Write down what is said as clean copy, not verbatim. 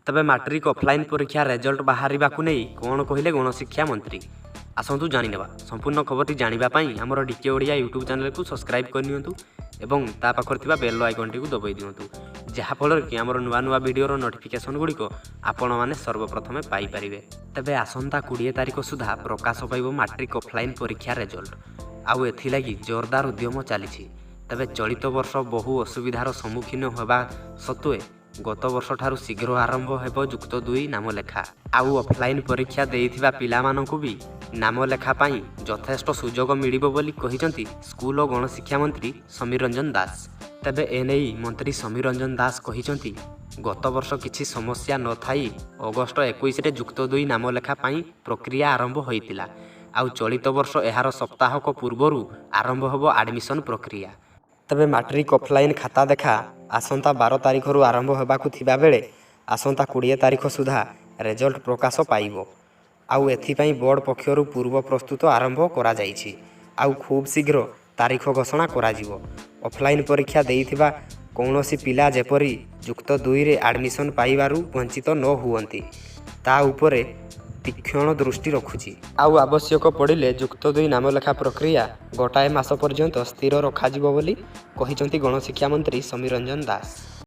तेबे matric offline परीक्षा result बाहर कौन कहले गणशिक्षा मंत्री आसतु जानिनेबा संपूर्ण खबरटी जानापी आमर डीके ओडिया यूट्यूब चैनल को सब्सक्राइब करनियंतु एवं ता पाखर बेल आइकन टी दबाई दिंतु जहाँफल कि आमर नुआ नुआ वीडियोर नोटिफिकेशन गुड़िक आपण मैंने सर्वप्रथमे पाइपारे। तेबे आसंता 20 तारिख सुधा प्रकाश पाइब मैट्रिक ऑफलाइन परीक्षा रिजल्ट आउ एथिलागि जोरदार उद्यम चली। तेबे चलित वर्ष बहु असुविधार सम्मुखीन होगा सत्वे गत वर्ष ठारू शीघ्र आरंभ हेब जुक्त 2 नाम लेखा आउ ऑफलाइन परीक्षा देइथिबा पिलामानंकु भी नाम लेखा पाई यथेष्ट सुजोग मिलिबो बोली कहिसंती स्कूल और गणशिक्षा मंत्री समीर रंजन दास। तेबे एनेई मंत्री समीर रंजन दास कहिसंती गत वर्ष किछि समस्या न थाई अगस्त 21 रे जुक्त 2 नाम लेखा पाई प्रक्रिया आरंभ होइतिला आउ चलित वर्ष एहार सप्ताहक पूर्वरु आरंभ होब एडमिशन प्रक्रिया। तेबे मैट्रिक ऑफलाइन खाता देखा आसंता 12 तारिख रु आरंभ होबाकु थिबा बेले आसंता 20 तारिख सुधा रिजल्ट प्रकाश पाइबो आउ एथिपाई बोर्ड पक्षरु पूर्व प्रस्तुत आरंभ करा जाइछि आउ खूब शीघ्र तारीख घोषणा करा जिवो। ऑफलाइन परीक्षा देइथिबा कौनसी पिला जेपरी जुक्त 2 रे एडमिशन पाइबारु वंचित न हुअंती ता उपरे तीक्षण दृष्टि रखुछि आउ आवश्यक पड़िले जुक्त 2 नाम लेखा प्रक्रिया गोटाए मास पर्यंत स्थिर रखाजिबो बोली कहिसंती गणशिक्षा मंत्री समीर रंजन दास।